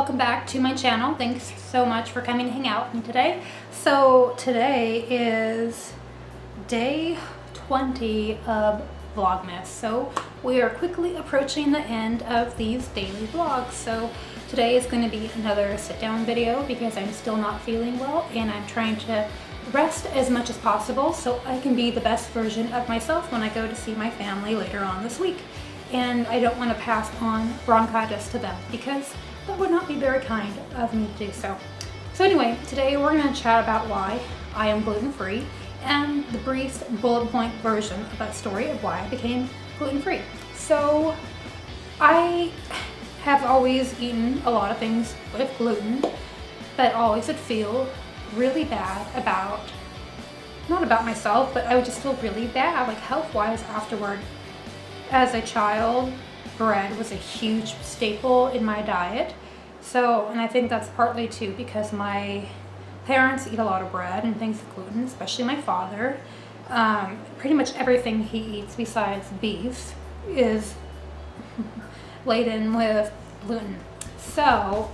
welcome back to my channel. Thanks so much for coming to hang out with me today. So today is day 20 of Vlogmas. So we are quickly approaching the end of these daily vlogs. So today is going to be another sit down video because I'm still not feeling well and I'm trying to rest as much as possible so I can be the best version of myself when I go to see my family later on this week. And I don't want to pass on bronchitis to them because that would not be very kind of me to do so. So anyway, today we're going to chat about why I am gluten-free and the brief bullet point version of that story of why I became gluten-free. So I have always eaten a lot of things with gluten, but always would feel really bad about, not about myself, but I would just feel really bad, like health-wise afterward. As a child, bread was a huge staple in my diet. So, and I think that's partly too because my parents eat a lot of bread and things with gluten, especially my father. Pretty much everything he eats besides beef is laden with gluten. So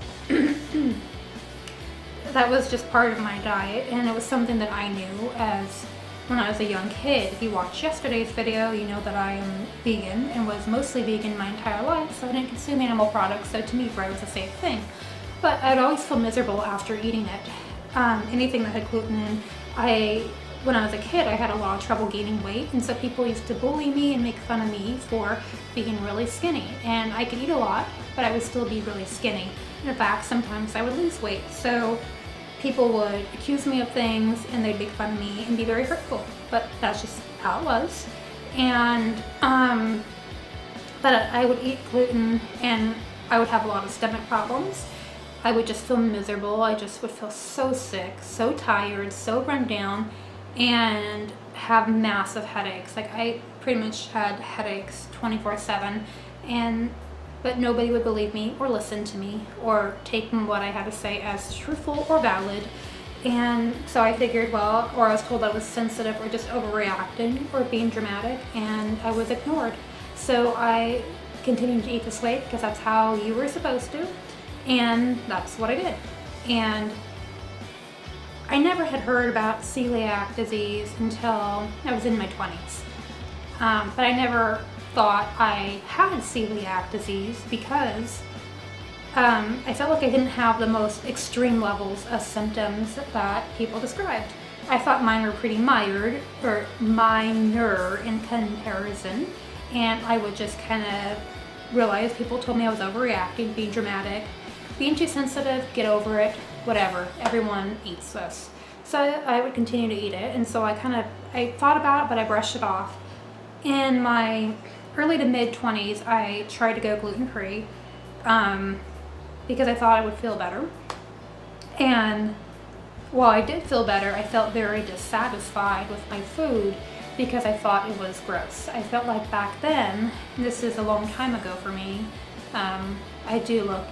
that was just part of my diet, and it was something that I knew as when I was a young kid. If you watched yesterday's video, you know that I am vegan and was mostly vegan my entire life, so I didn't consume animal products, so to me bread was a safe thing. But I'd always feel miserable after eating it. Anything that had gluten in, when I was a kid, I had a lot of trouble gaining weight, and so people used to bully me and make fun of me for being really skinny. And I could eat a lot, but I would still be really skinny. In fact, sometimes I would lose weight. So people would accuse me of things and they'd make fun of me and be very hurtful, but that's just how it was. And but I would eat gluten and I would have a lot of stomach problems. I would just feel miserable. I just would feel so sick, so tired, so run down, and have massive headaches. Like I pretty much had headaches 24/7, but nobody would believe me or listen to me or take what I had to say as truthful or valid. And so I figured, well, or I was told I was sensitive or just overreacting or being dramatic, and I was ignored. So I continued to eat this way because that's how you were supposed to, and that's what I did. And I never had heard about celiac disease until I was in my 20s. But I never thought I had celiac disease because I felt like I didn't have the most extreme levels of symptoms that people described. I thought mine were pretty minor in comparison, and I would just kind of realize people told me I was overreacting, being dramatic, being too sensitive, get over it, whatever, everyone eats this. So I would continue to eat it, and so I thought about it, but I brushed it off. In my early to mid 20s, I tried to go gluten-free because I thought I would feel better. And while I did feel better, I felt very dissatisfied with my food because I thought it was gross. I felt like back then, and this is a long time ago for me, I do look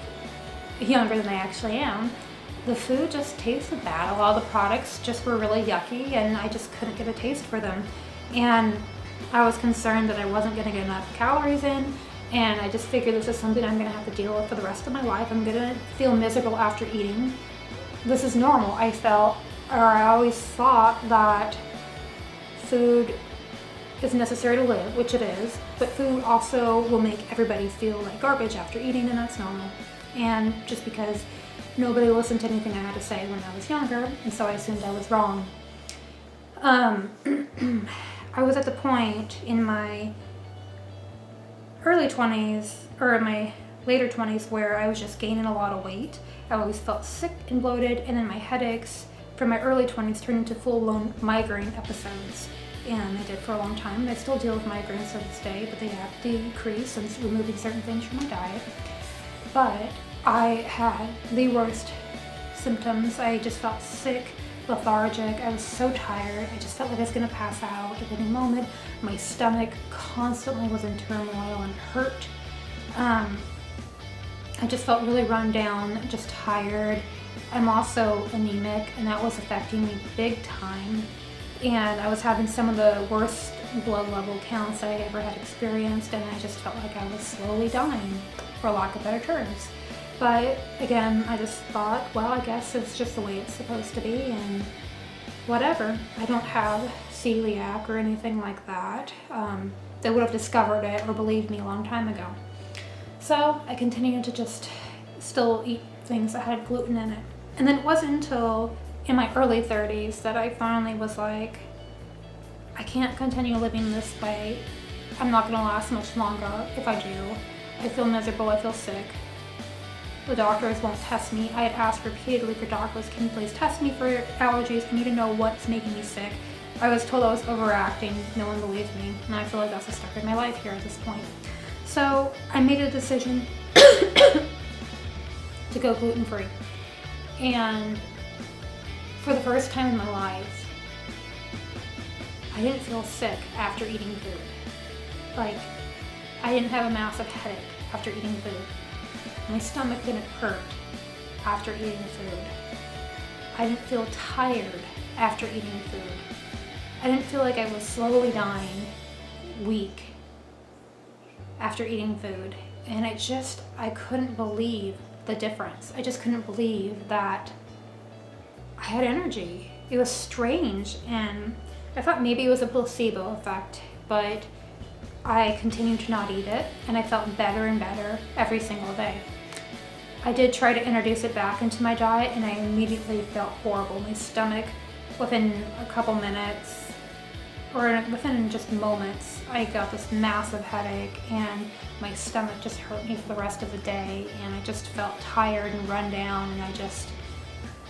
younger than I actually am, the food just tasted bad. A lot of the products just were really yucky and I just couldn't get a taste for them. And I was concerned that I wasn't going to get enough calories in, and I just figured this is something I'm going to have to deal with for the rest of my life. I'm going to feel miserable after eating. This is normal. I always thought that food is necessary to live, which it is, but food also will make everybody feel like garbage after eating, and that's normal. And just because nobody listened to anything I had to say when I was younger, and so I assumed I was wrong. I was at the point in my early 20s, or in my later 20s, where I was just gaining a lot of weight. I always felt sick and bloated, and then my headaches from my early 20s turned into full-blown migraine episodes. And I did for a long time, and I still deal with migraines to this day, but they have decreased since removing certain things from my diet. But I had the worst symptoms. I just felt sick, lethargic. I was so tired. I just felt like I was going to pass out at any moment. My stomach constantly was in turmoil and hurt. I just felt really run down, just tired. I'm also anemic, and that was affecting me big time. And I was having some of the worst blood level counts I ever had experienced, and I just felt like I was slowly dying, for lack of better terms. But again, I just thought, well, I guess it's just the way it's supposed to be, and whatever. I don't have celiac or anything like that. They would have discovered it or believed me a long time ago. So I continued to just still eat things that had gluten in it. And then it wasn't until in my early 30s that I finally was like, I can't continue living this way. I'm not gonna last much longer if I do. I feel miserable, I feel sick. The doctors won't test me. I had asked repeatedly for doctors, can you please test me for allergies? I need to know what's making me sick. I was told I was overacting. No one believed me. And I feel like that's the start of my life here at this point. So I made a decision to go gluten-free. And for the first time in my life, I didn't feel sick after eating food. Like, I didn't have a massive headache after eating food. My stomach didn't hurt after eating food. I didn't feel tired after eating food. I didn't feel like I was slowly dying, weak, after eating food. And I couldn't believe the difference. I just couldn't believe that I had energy. It was strange, and I thought maybe it was a placebo effect, but I continued to not eat it, and I felt better and better every single day. I did try to introduce it back into my diet, and I immediately felt horrible. My stomach, within a couple minutes, or within just moments, I got this massive headache, and my stomach just hurt me for the rest of the day, and I just felt tired and run down, and I just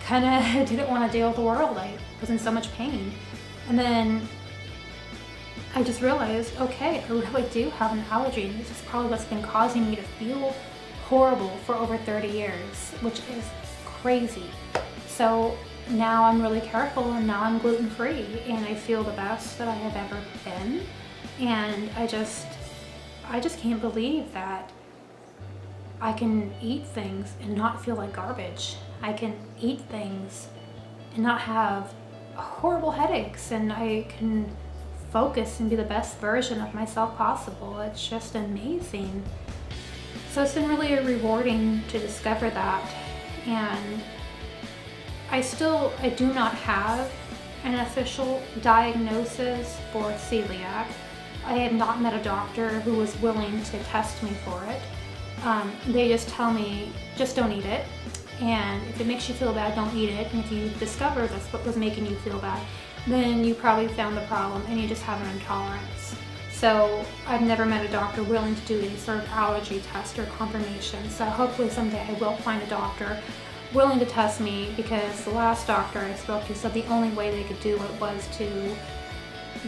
kind of didn't want to deal with the world. I was in so much pain. And then I just realized, okay, I really do have an allergy, and this is probably what's been causing me to feel horrible for over 30 years, which is crazy. So now I'm really careful, and now I'm gluten-free, and I feel the best that I have ever been. And I just can't believe that I can eat things and not feel like garbage. I can eat things and not have horrible headaches, and I can focus and be the best version of myself possible. It's just amazing. So it's been really rewarding to discover that. And I do not have an official diagnosis for celiac. I have not met a doctor who was willing to test me for it. They just tell me, just don't eat it. And if it makes you feel bad, don't eat it. And if you discover that's what was making you feel bad, then you probably found the problem and you just have an intolerance. So I've never met a doctor willing to do any sort of allergy test or confirmation. So hopefully someday I will find a doctor willing to test me, because the last doctor I spoke to said the only way they could do it was to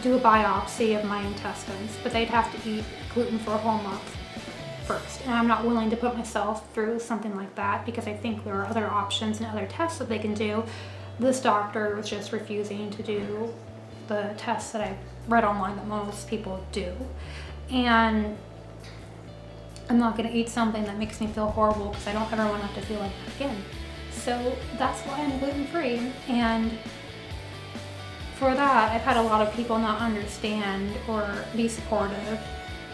do a biopsy of my intestines, but they'd have to eat gluten for a whole month first. And I'm not willing to put myself through something like that, because I think there are other options and other tests that they can do. This doctor was just refusing to do the tests that I read online that most people do. And I'm not going to eat something that makes me feel horrible, because I don't ever want to have to feel like that again. So that's why I'm gluten-free. And for that, I've had a lot of people not understand or be supportive.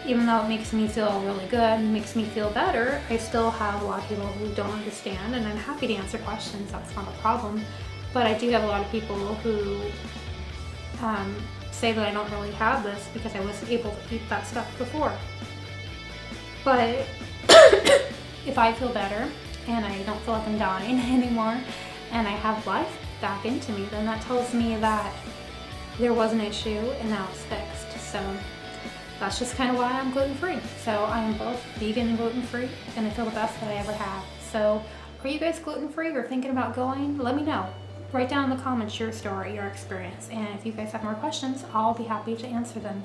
Even though it makes me feel really good and makes me feel better, I still have a lot of people who don't understand, and I'm happy to answer questions. That's not a problem. But I do have a lot of people who say that I don't really have this because I was able to eat that stuff before. But if I feel better and I don't feel like I'm dying anymore and I have life back into me, then that tells me that there was an issue and now it's fixed. So that's just kind of why I'm gluten-free. So I am both vegan and gluten-free, and I feel the best that I ever have. So are you guys gluten-free or thinking about going? Let me know. Write down in the comments your story, your experience, and if you guys have more questions, I'll be happy to answer them.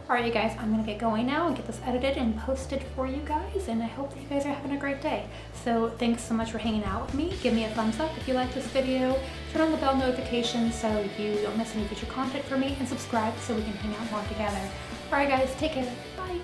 Alright you guys, I'm going to get going now and get this edited and posted for you guys, and I hope that you guys are having a great day. So thanks so much for hanging out with me. Give me a thumbs up if you like this video, turn on the bell notifications so you don't miss any future content from me, and subscribe so we can hang out more together. Alright guys, take care. Bye!